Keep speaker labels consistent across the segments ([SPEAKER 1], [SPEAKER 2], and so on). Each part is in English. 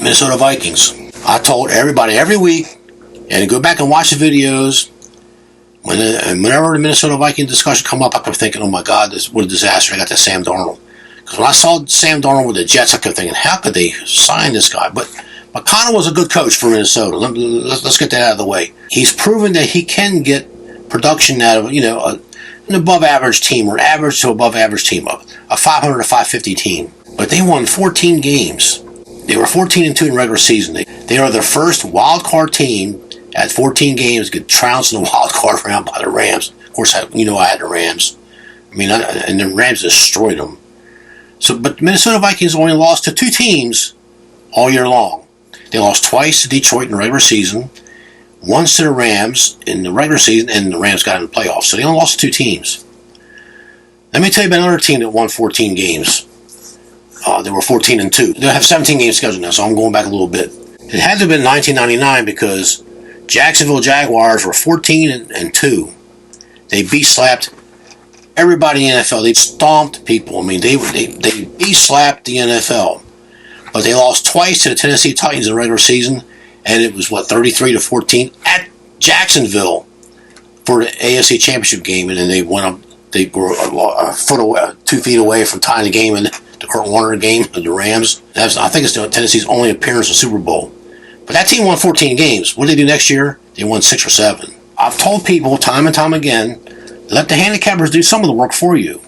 [SPEAKER 1] Minnesota Vikings. I told everybody every week, and go back and watch the videos. Whenever the Minnesota Vikings discussion come up, I kept thinking, oh my God, what a disaster. I got that Sam Darnold. Because when I saw Sam Darnold with the Jets, I kept thinking, how could they sign this guy? But McConnell was a good coach for Minnesota. Let's get that out of the way. He's proven that he can get production out of, an above average team, or average to above average team, a 500 to 550 team. But they won 14 games. They were 14-2 in regular season. They are the first wild card team at 14 games get trounced in the wild card round by the Rams. Of course, I had the Rams. And the Rams destroyed them. But the Minnesota Vikings only lost to two teams all year long. They lost twice to Detroit in the regular season, once to the Rams in the regular season, and the Rams got in the playoffs. So they only lost to two teams. Let me tell you about another team that won 14 games. They were 14-2. They have 17 games scheduled now, so I'm going back a little bit. It had to have been 1999 because Jacksonville Jaguars were 14-2. They beat-slapped everybody in the NFL. They stomped people. They beat-slapped the NFL. But they lost twice to the Tennessee Titans in the regular season, and it was, 33-14 at Jacksonville for the AFC Championship game, and then they went up. They were a foot away, 2 feet away from tying the game in the Kurt Warner game with the Rams. I think it's Tennessee's only appearance in the Super Bowl. But that team won 14 games. What did they do next year? They won 6 or 7. I've told people time and time again, let the handicappers do some of the work for you.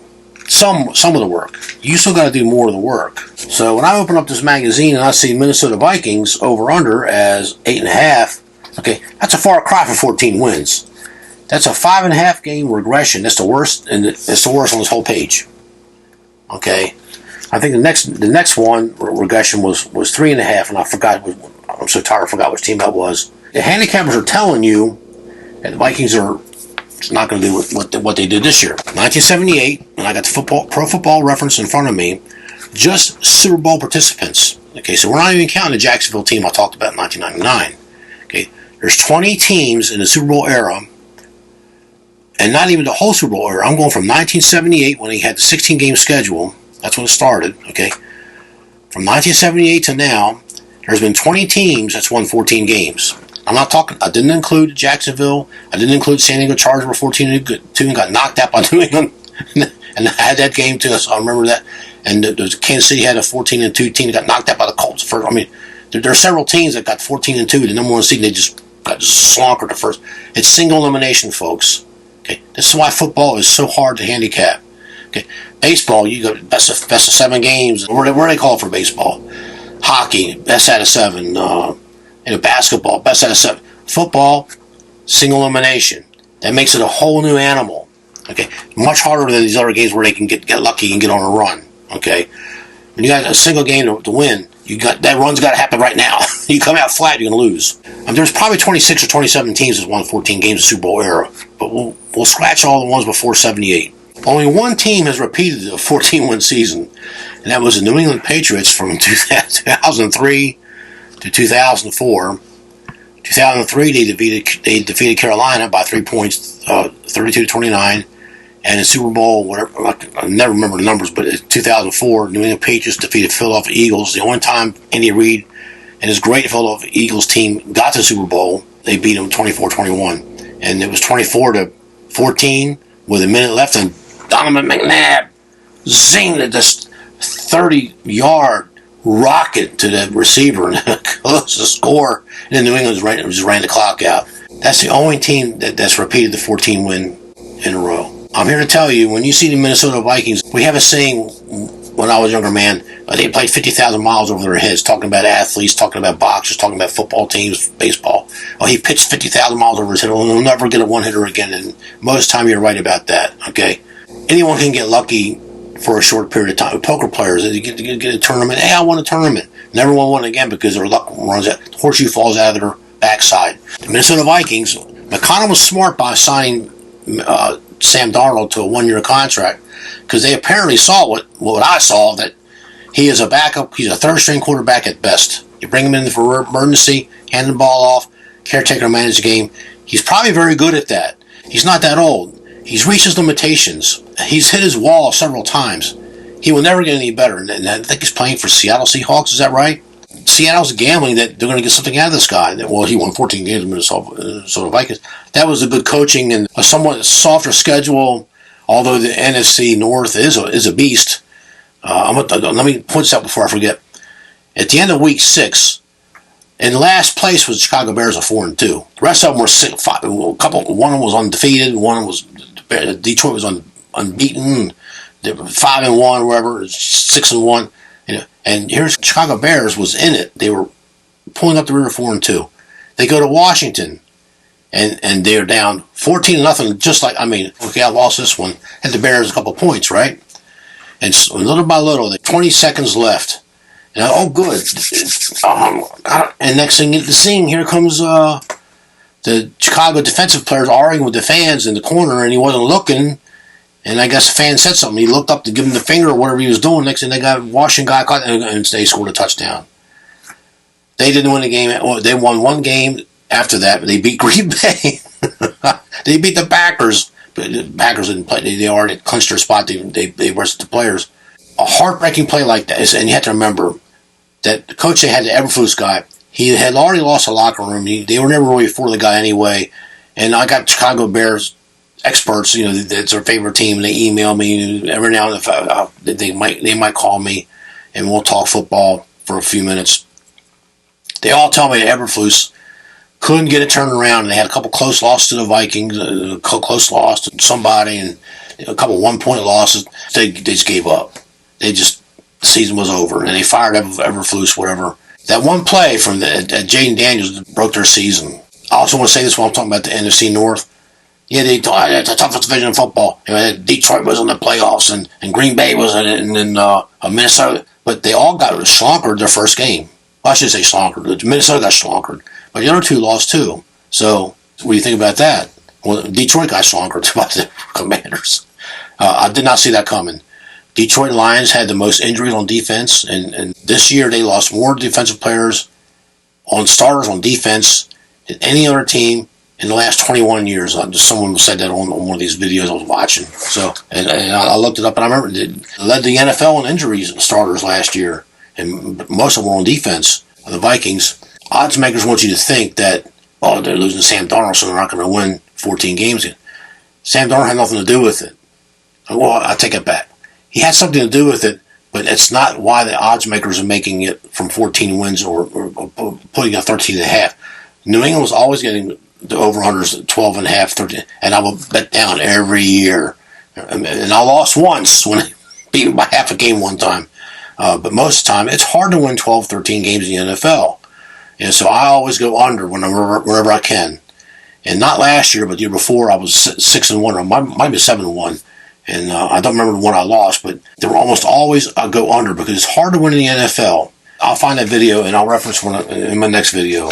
[SPEAKER 1] Some of the work. You still got to do more of the work. So when I open up this magazine and I see Minnesota Vikings over-under as 8.5, okay, that's a far cry from 14 wins. That's a 5.5 game regression. That's the worst, and it's the worst on this whole page. Okay, I think the next one regression was 3.5, and I forgot. I'm so tired, I forgot which team that was. The handicappers are telling you that the Vikings are not going to do what they did this year. 1978, and I got the Pro Football Reference in front of me. Just Super Bowl participants. Okay, so we're not even counting the Jacksonville team I talked about in 1999. Okay, there's 20 teams in the Super Bowl era. And not even the whole Super Bowl era. I'm going from 1978 when he had the 16-game schedule. That's when it started, okay? From 1978 to now, there's been 20 teams that's won 14 games. I didn't include Jacksonville. I didn't include San Diego Chargers were 14-2 and got knocked out by New England. And I had that game too, so I remember that. And the Kansas City had a 14-2 team that got knocked out by the Colts. There are several teams that got 14-2. The number one seed, they just got slonkered the first. It's single elimination, folks. Okay, this is why football is so hard to handicap. Okay, baseball, you go best of 7 games. What do they call it for baseball? Hockey, best out of 7. Basketball, best out of 7. Football, single elimination. That makes it a whole new animal. Okay, much harder than these other games where they can get lucky and get on a run. Okay, when you got a single game to win, that run's got to happen right now. You come out flat, you're going to lose. There's probably 26 or 27 teams that won 14 games in the Super Bowl era, but we'll scratch all the ones before 78. Only one team has repeated a 14-win season, and that was the New England Patriots from 2003 to 2004. 2003, they defeated Carolina by 3 points, 32-29. And in Super Bowl, whatever, I never remember the numbers, but in 2004, New England Patriots defeated Philadelphia Eagles. The only time Andy Reid and his great Philadelphia Eagles team got to the Super Bowl, they beat them 24-21. And it was 24-14 with a minute left, and Donovan McNabb zinged this 30-yard rocket to the receiver and closed the score. And then New England just ran the clock out. That's the only team that's repeated the 14-win in a row. I'm here to tell you, when you see the Minnesota Vikings, we have a saying when I was a younger man, they played 50,000 miles over their heads, talking about athletes, talking about boxers, talking about football teams, baseball. Oh, he pitched 50,000 miles over his head. He'll never get a one-hitter again. And most of the time, you're right about that, okay? Anyone can get lucky for a short period of time. Poker players, they get a tournament. Hey, I won a tournament. Never won one again because their luck runs out. The horseshoe falls out of their backside. The Minnesota Vikings, McConnell was smart by signing Sam Darnold to a 1-year contract because they apparently saw what I saw, that he is a backup. He's a third-string quarterback at best. You bring him in for emergency, hand the ball off, caretaker manage the game. He's probably very good at that. He's not that old. He's reached his limitations. He's hit his wall several times. He will never get any better. And I think he's playing for Seattle Seahawks. Is that right? Seattle's gambling that they're going to get something out of this guy. Well, he won 14 games with Minnesota Vikings. That was the good coaching and a somewhat softer schedule, although the NFC North is a beast. Let me point this out before I forget. At the end of week 6, in last place was the Chicago Bears at 4-2. The rest of them were 6-5. One of them was undefeated. One was Detroit was unbeaten. 5-1, whatever. 6-1. And here's Chicago Bears was in it. They were pulling up the rear 4-2. They go to Washington, and they're down 14-0. Just like okay, I lost this one. Had the Bears a couple points, right? And so little by little, 20 seconds left. And good. And next thing you see, here comes the Chicago defensive players arguing with the fans in the corner, and he wasn't looking. And I guess the fan said something. He looked up to give him the finger or whatever he was doing. Next thing they got Washington guy caught, and they scored a touchdown. They didn't win the game. They won one game after that. They beat Green Bay. They beat the Packers. But the Packers didn't play. They already clinched their spot. They rested the players. A heartbreaking play like that, and you have to remember that the coach they had, the Eberflus guy, he had already lost the locker room. They were never really for the guy anyway. And I got Chicago Bears experts, that's their favorite team. They email me every now and then. They might call me, and we'll talk football for a few minutes. They all tell me that Eberflus couldn't get it turned around, and they had a couple close losses to the Vikings, a close loss to somebody, and a couple 1-point losses. They just gave up. The season was over, and they fired Eberflus, whatever. That one play from Jaden Daniels broke their season. I also want to say this while I'm talking about the NFC North. Yeah, it's the toughest division in football. Detroit was in the playoffs, and Green Bay was in it, and then Minnesota. But they all got slonkered their first game. Well, I should say slonkered. Minnesota got slonkered. But the other two lost too. So what do you think about that? Well, Detroit got slonkered by the Commanders. I did not see that coming. Detroit Lions had the most injuries on defense, and this year they lost more defensive players on starters on defense than any other team in the last 21 years. Someone said that on one of these videos I was watching. So, and I looked it up, and I remember it led the NFL in injuries starters last year, and most of them were on defense. The Vikings, odds makers want you to think that, they're losing Sam Darnold, so they're not going to win 14 games. Sam Darnold had nothing to do with it. Well, I take it back. He had something to do with it, but it's not why the odds makers are making it from 14 wins or putting a 13.5. New England was always getting the over-unders at 12.5, 13, and I will bet down every year. And I lost once when I beat them by half a game one time. But most of the time, it's hard to win 12, 13 games in the NFL. So I always go under whenever I can. And not last year, but the year before, I was 6-1, or might be 7-1. And I don't remember the one I lost, but they were almost always I go under because it's hard to win in the NFL. I'll find that video and I'll reference one in my next video.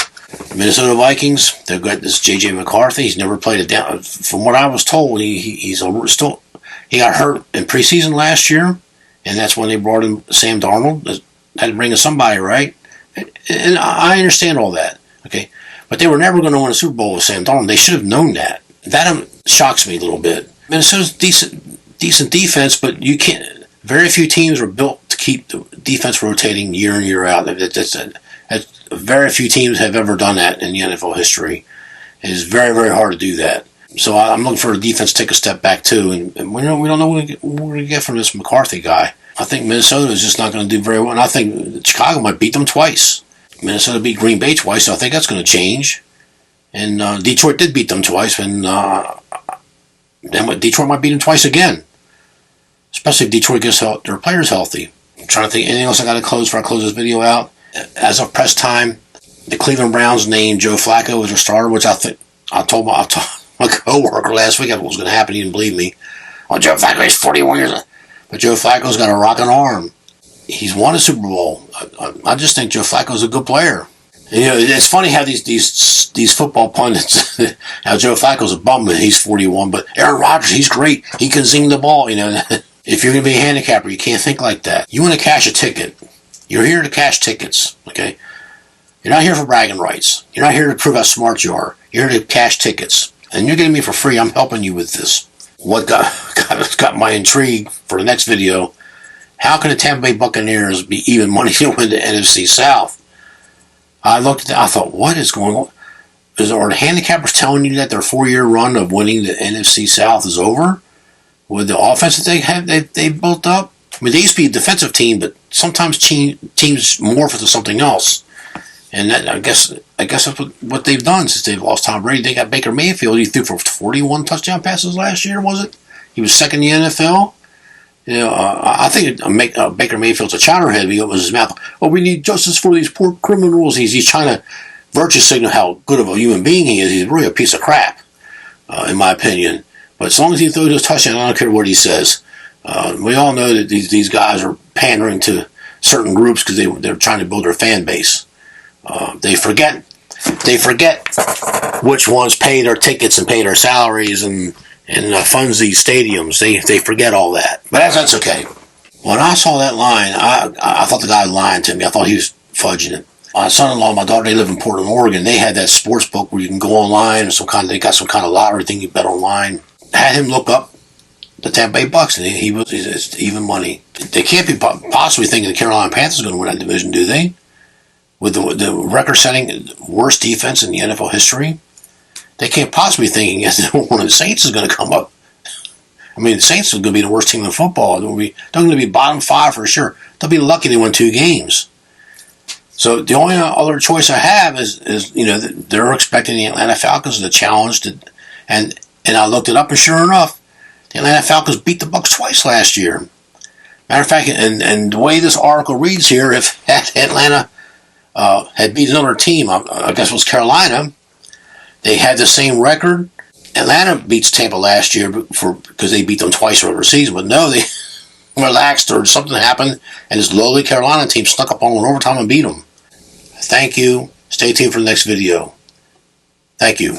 [SPEAKER 1] Minnesota Vikings, they've got this J.J. McCarthy. He's never played it down. From what I was told, he got hurt in preseason last year, and that's when they brought in Sam Darnold. Had to bring in somebody, right? And I understand all that, okay? But they were never going to win a Super Bowl with Sam Darnold. They should have known that. That shocks me a little bit. Minnesota's decent defense, but you can't. Very few teams are built to keep the defense rotating year in, year out. Very few teams have ever done that in the NFL history. It is very, very hard to do that. So I'm looking for the defense to take a step back too, and we don't know what we're going to get from this McCarthy guy. I think Minnesota is just not going to do very well, and I think Chicago might beat them twice. Minnesota beat Green Bay twice, so I think that's going to change. And Detroit did beat them twice, and then Detroit might beat them twice again. Especially if Detroit gets their players healthy. I'm trying to think anything else I got to close before I close this video out. As of press time, the Cleveland Browns named Joe Flacco as their starter, which I told my coworker last week what was going to happen. He didn't believe me. Well, Joe Flacco is 41 years old. But Joe Flacco's got a rocking arm. He's won a Super Bowl. I just think Joe Flacco's a good player. And, it's funny how these football pundits, how Joe Flacco's a bum and he's 41, but Aaron Rodgers, he's great. He can zing the ball, If you're going to be a handicapper, you can't think like that. You want to cash a ticket. You're here to cash tickets, okay? You're not here for bragging rights. You're not here to prove how smart you are. You're here to cash tickets. And you're getting me for free. I'm helping you with this. What got my intrigue for the next video, how can the Tampa Bay Buccaneers be even money to win the NFC South? I looked at that, I thought, what is going on? Are the handicappers telling you that their 4-year run of winning the NFC South is over? With the offense that they built up? I mean, they used to be a defensive team, but sometimes teams morph into something else. And that, I guess that's what they've done since they've lost Tom Brady. They got Baker Mayfield. He threw for 41 touchdown passes last year, was it? He was second in the NFL. You know, I think Baker Mayfield's a chowderhead. He opens his mouth. Oh, we need justice for these poor criminals. He's trying to virtue signal how good of a human being he is. He's really a piece of crap, in my opinion. But as long as he throws his touchdown, I don't care what he says. We all know that these guys are pandering to certain groups because they're trying to build their fan base. They forget which ones pay their tickets and pay their salaries and funds these stadiums. They forget all that. But that's okay. When I saw that line, I thought the guy was lying to me. I thought he was fudging it. My son-in-law and my daughter, they live in Portland, Oregon. They had that sports book where you can go online and they got some kind of lottery thing you bet online. Had him look up the Tampa Bay Bucks, and it's even money. They can't be possibly thinking the Carolina Panthers are going to win that division, do they? With the record-setting worst defense in the NFL history, they can't possibly be thinking that one of the Saints is going to come up. I mean, the Saints are going to be the worst team in football. They're going to be bottom 5 for sure. They'll be lucky they win 2 games. So the only other choice I have is they're expecting the Atlanta Falcons to challenge and I looked it up, and sure enough, the Atlanta Falcons beat the Bucks twice last year. Matter of fact, and the way this article reads here, if Atlanta had beat another team, I guess it was Carolina, they had the same record. Atlanta beats Tampa last year because they beat them twice over the season, but no, they relaxed or something happened, and this lowly Carolina team snuck up on them in overtime and beat them. Thank you. Stay tuned for the next video. Thank you.